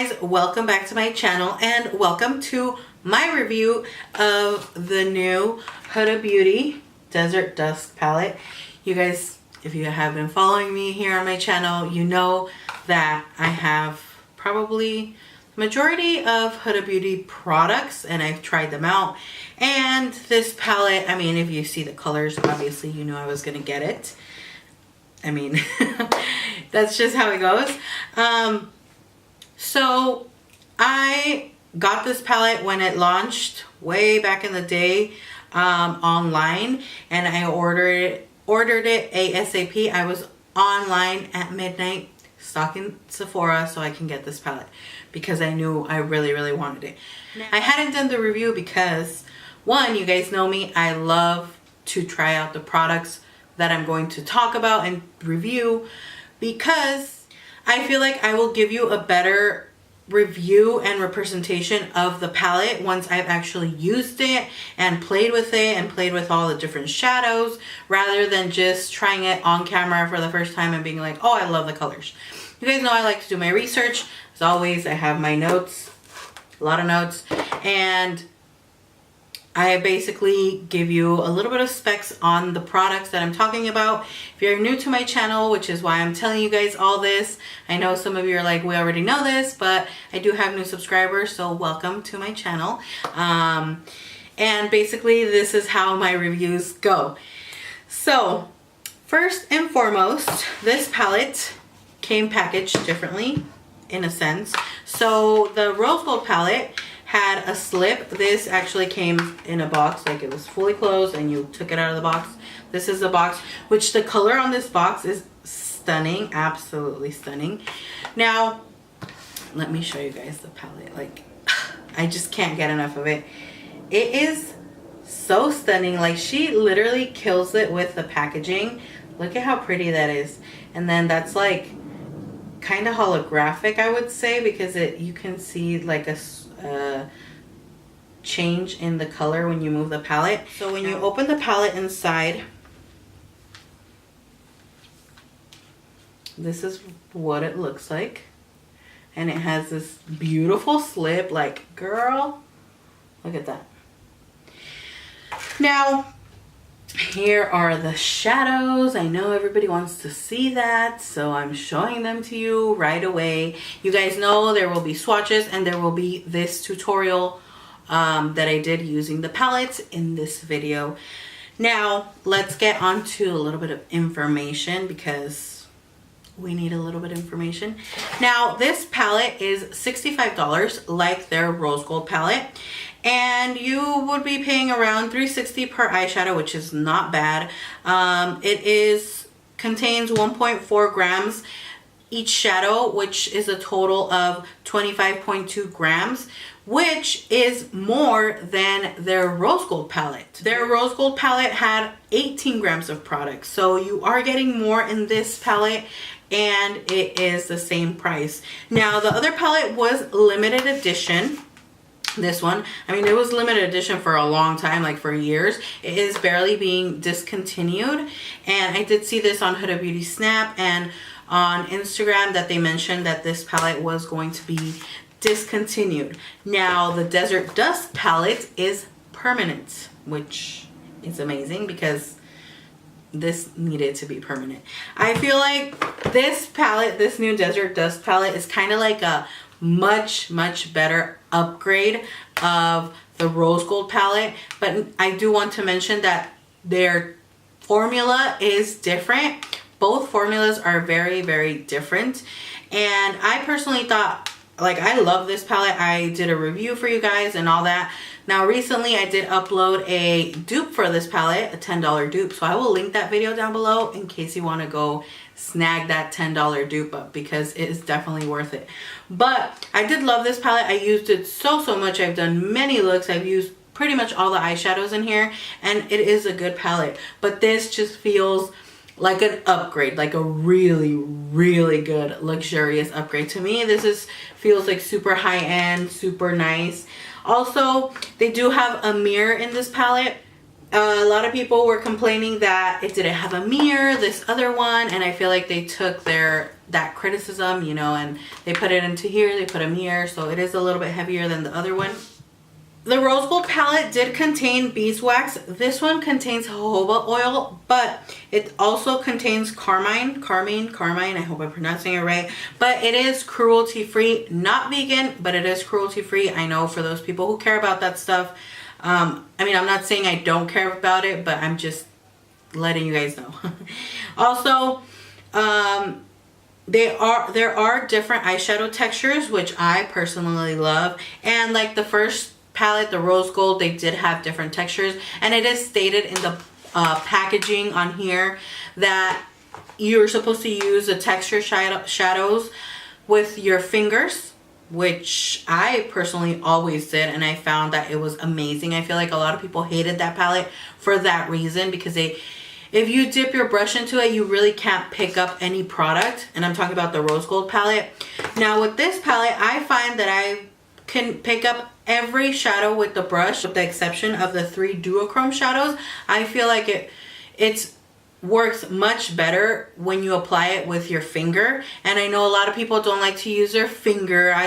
guys, welcome back to my channel and welcome to my review of the new Huda Beauty Desert Dusk palette. You guys, if you have been following me here on my channel, you know that I have probably the majority of Huda Beauty products and I've tried them out. And this palette, I mean, if you see the colors, obviously you know I was gonna get it. I mean, that's just how it goes. So I got this palette when it launched way back in the day online, and I ordered it ASAP. I was online at midnight stalking Sephora so I can get this palette because I knew I really wanted it. I hadn't done the review because, one, you guys know me, I love to try out the products that I'm going to talk about and review, because I feel like I will give you a better review and representation of the palette once I've actually used it and played with it and played with all the different shadows, rather than just trying it on camera for the first time and being like, oh, I love the colors. You guys know I like to do my research. As always, I have my notes, a lot of notes, and I basically give you a little bit of specs on the products that I'm talking about. If you're new to my channel, which is why I'm telling you guys all this, I know some of you are like, we already know this, but I do have new subscribers, so welcome to my channel. And basically this is how my reviews go. So first and foremost, this palette came packaged differently in a sense. So the rose gold palette had a slip. This actually came in a box, like it was fully closed and you took it out of the box. This is the box, which the color on this box is stunning, absolutely stunning. Now let me show you guys the palette. Like, I just can't get enough of it. It is so stunning. Like, she literally kills it with the packaging. Look at how pretty that is. And then that's like kind of holographic, I would say, because you can see like a change in the color when you move the palette. So when you open the palette inside, this is what it looks like, and it has this beautiful slip. Like, girl, look at that. Now here are the shadows. I know everybody wants to see that, so I'm showing them to you right away. You guys know there will be swatches and there will be this tutorial that I did using the palettes in this video. Now let's get on to a little bit of information, because we need a little bit of information. Now this palette is $65 like their rose gold palette, and you would be paying around $360 per eyeshadow, which is not bad. It contains 1.4 grams each shadow, which is a total of 25.2 grams, which is more than their rose gold palette. Their rose gold palette had 18 grams of product, so you are getting more in this palette, and it is the same price. Now the other palette was limited edition. This one, I mean, it was limited edition for a long time, like for years. It is barely being discontinued, and I did see this on Huda Beauty Snap and on Instagram that they mentioned that this palette was going to be discontinued. Now the Desert Dusk palette is permanent, which is amazing because this needed to be permanent. I feel like this palette, this new Desert Dusk palette, is kind of like a much better upgrade of the rose gold palette, but I do want to mention that their formula is different. Both formulas are very different, and I personally thought, like, I love this palette. I did a review for you guys and all that. Now recently I did upload a dupe for this palette, a $10 dupe, so I will link that video down below in case you want to go snag that $10 dupe up, because it is definitely worth it. But I did love this palette. I used it so much. I've done many looks. I've used pretty much all the eyeshadows in here, and it is a good palette, but this just feels like an upgrade, like a really good luxurious upgrade. To me, this feels like super high-end, super nice. Also, they do have a mirror in this palette, A lot of people were complaining that it didn't have a mirror, this other one, and I feel like they took that criticism, you know, and they put it into here, they put a mirror, so it is a little bit heavier than the other one. The rose gold palette did contain beeswax. This one contains jojoba oil, but it also contains carmine, I hope I'm pronouncing it right. But it is cruelty free, not vegan, but it is cruelty free. I know for those people who care about that stuff. I mean, I'm not saying I don't care about it, but I'm just letting you guys know. Also, there are different eyeshadow textures, which I personally love. And like the first palette, the rose gold, they did have different textures, and it is stated in the packaging on here that you're supposed to use the texture shadows with your fingers, which I personally always did, and I found that it was amazing. I feel like a lot of people hated that palette for that reason, because if you dip your brush into it, you really can't pick up any product. And I'm talking about the rose gold palette. Now with this palette, I find that I can pick up every shadow with the brush, with the exception of the 3 duochrome shadows. I feel like it works much better when you apply it with your finger. And I know a lot of people don't like to use their finger. I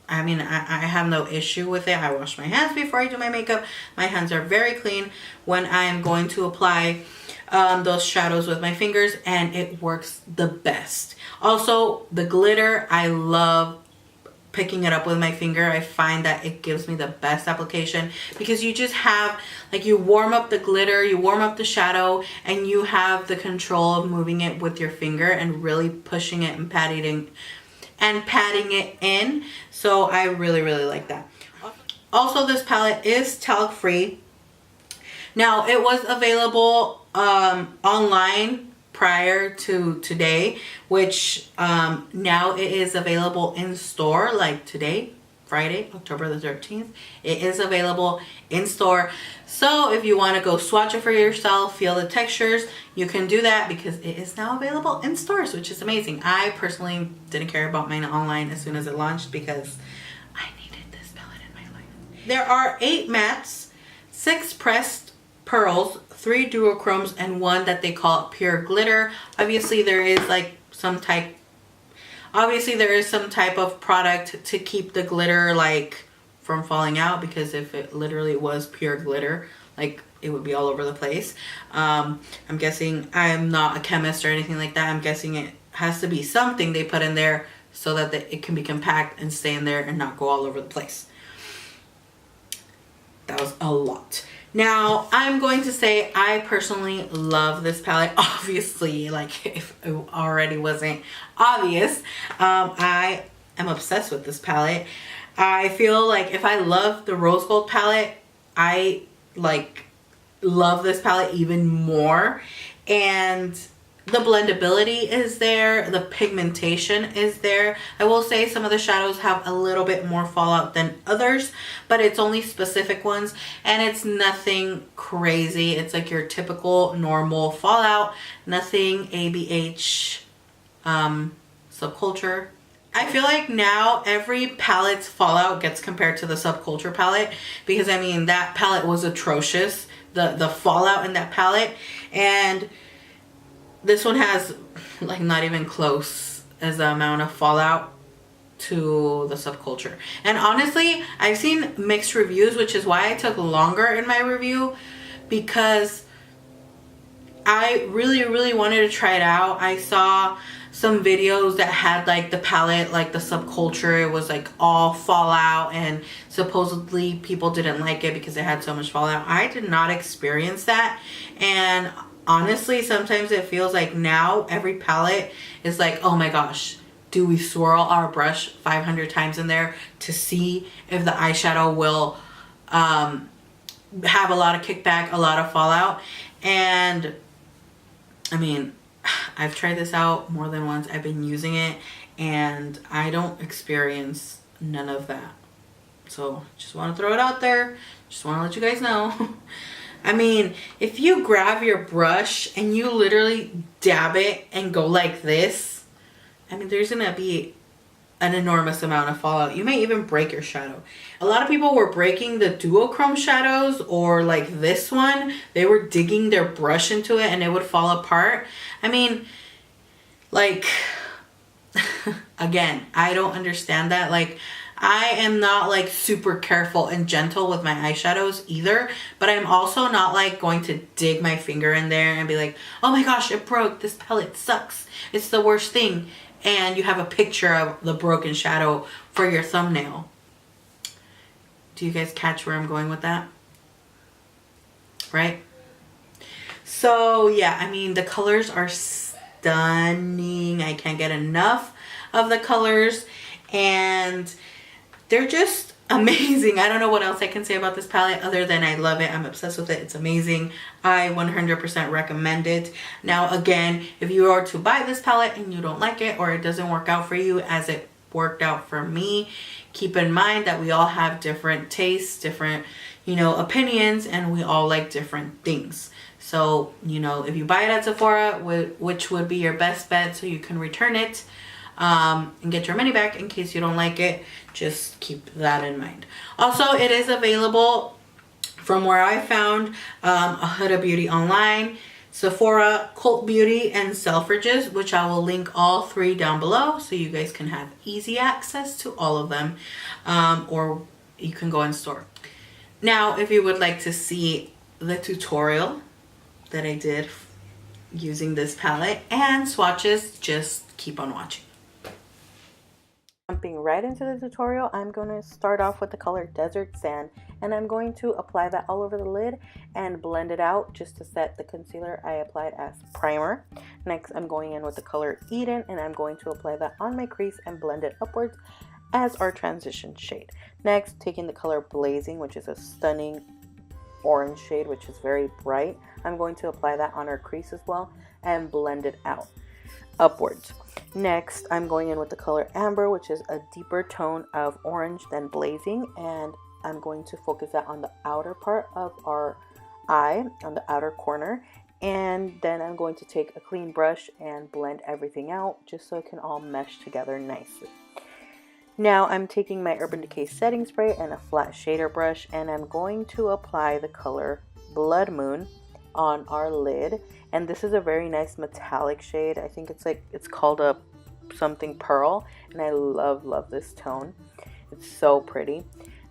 have no issue with it. I wash my hands before I do my makeup. My hands are very clean when I am going to apply those shadows with my fingers, and it works the best. Also, the glitter, I love picking it up with my finger. I find that it gives me the best application, because you just have, like, you warm up the glitter, you warm up the shadow, and you have the control of moving it with your finger and really pushing it and patting it in. So I really, really like that. Also, this palette is talc free. Now, it was available online prior to today, which now it is available in store, like today, Friday, October the 13th. It is available in store. So if you want to go swatch it for yourself, feel the textures, you can do that, because it is now available in stores, which is amazing. I personally didn't care about mine online as soon as it launched, because I needed this palette in my life. There are 8 mattes, 6 pressed pearls, 3 duochromes, and 1 that they call pure glitter. Obviously there is some type of product to keep the glitter like from falling out, because if it literally was pure glitter, like, it would be all over the place. I'm guessing, I'm not a chemist or anything like that, I'm guessing it has to be something they put in there so that it can be compact and stay in there and not go all over the place. That was a lot. Now, I'm going to say I personally love this palette. Obviously, like, if it already wasn't obvious, I am obsessed with this palette. I feel like if I love the rose gold palette, I love this palette even more. And the blendability is there, the pigmentation is there. I will say some of the shadows have a little bit more fallout than others, but it's only specific ones, and it's nothing crazy. It's like your typical normal fallout, nothing ABH subculture. I feel like now every palette's fallout gets compared to the subculture palette, because I mean, that palette was atrocious, the fallout in that palette, and this one has like not even close as the amount of fallout to the subculture. And honestly, I've seen mixed reviews, which is why I took longer in my review, because I really, really wanted to try it out. I saw some videos that had like the palette, like the subculture, it was like all fallout, and supposedly people didn't like it because it had so much fallout. I did not experience that, and honestly, sometimes it feels like now every palette is like, oh my gosh, do we swirl our brush 500 times in there to see if the eyeshadow will have a lot of kickback, a lot of fallout. And I mean, I've tried this out more than once. I've been using it, and I don't experience none of that. So just want to throw it out there. Just want to let you guys know. I mean, if you grab your brush and you literally dab it and go like this, I mean, there's gonna be an enormous amount of fallout. You may even break your shadow. A lot of people were breaking the duochrome shadows, or like this one, they were digging their brush into it and it would fall apart. I mean, like, again, I don't understand that. Like, I am not like super careful and gentle with my eyeshadows either, but I'm also not like going to dig my finger in there and be like, oh my gosh, it broke, this palette sucks, it's the worst thing, and you have a picture of the broken shadow for your thumbnail. Do you guys catch where I'm going with that? Right? So yeah, I mean, the colors are stunning. I can't get enough of the colors, and they're just amazing. I don't know what else I can say about this palette other than I love it. I'm obsessed with it. It's amazing. I 100% recommend it. Now, again, if you are to buy this palette and you don't like it, or it doesn't work out for you as it worked out for me, keep in mind that we all have different tastes, different, you know, opinions, and we all like different things. So, you know, if you buy it at Sephora, which would be your best bet so you can return it, and get your money back in case you don't like it, just keep that in mind. Also, it is available from where I found, a Huda Beauty online, Sephora, Cult Beauty, and Selfridges, which I will link all three down below so you guys can have easy access to all of them, or you can go in store. Now, if you would like to see the tutorial that I did using this palette and swatches, just keep on watching. Jumping right into the tutorial, I'm going to start off with the color Desert Sand, and I'm going to apply that all over the lid and blend it out just to set the concealer I applied as primer. Next, I'm going in with the color Eden, and I'm going to apply that on my crease and blend it upwards as our transition shade. Next, taking the color Blazing, which is a stunning orange shade, which is very bright, I'm going to apply that on our crease as well and blend it out upwards. Next, I'm going in with the color Amber, which is a deeper tone of orange than Blazing, and I'm going to focus that on the outer part of our eye, on the outer corner, and then I'm going to take a clean brush and blend everything out just so it can all mesh together nicely. Now I'm taking my Urban Decay setting spray and a flat shader brush, and I'm going to apply the color Blood Moon on our lid, and this is a very nice metallic shade. I think it's called a something pearl, and I love this tone. It's so pretty.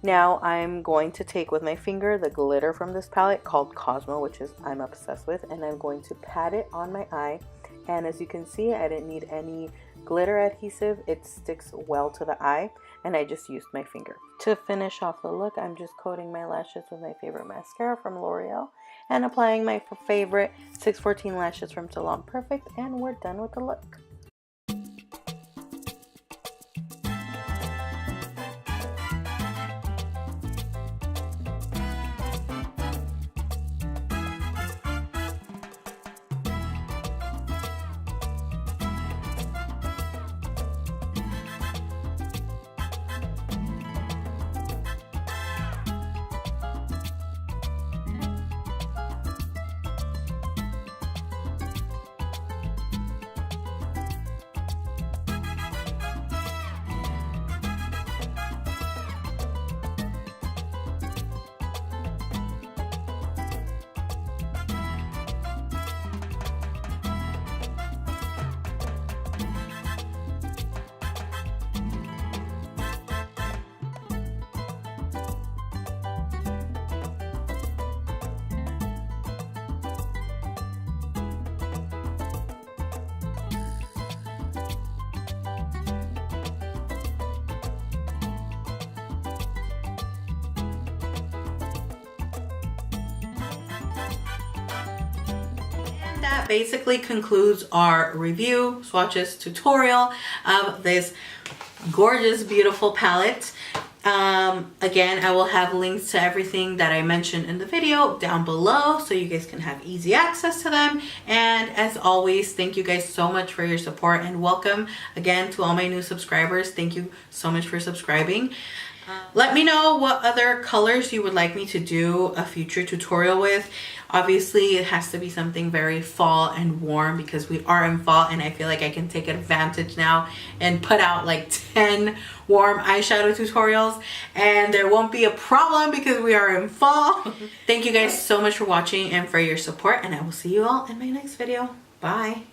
Now I'm going to take with my finger the glitter from this palette called Cosmo, which is I'm obsessed with, and I'm going to pat it on my eye, and as you can see, I didn't need any glitter adhesive. It sticks well to the eye, and I just used my finger. To finish off the look, I'm just coating my lashes with my favorite mascara from L'Oreal and applying my favorite 614 lashes from Salon Perfect, and we're done with the look. That basically concludes our review swatches tutorial of this gorgeous, beautiful palette. Again, I will have links to everything that I mentioned in the video down below so you guys can have easy access to them. And as always, thank you guys so much for your support, and welcome again to all my new subscribers. Thank you so much for subscribing. Let me know what other colors you would like me to do a future tutorial with. Obviously, it has to be something very fall and warm because we are in fall, and I feel like I can take advantage now and put out like 10 warm eyeshadow tutorials and there won't be a problem because we are in fall. Thank you guys so much for watching and for your support, and I will see you all in my next video. Bye.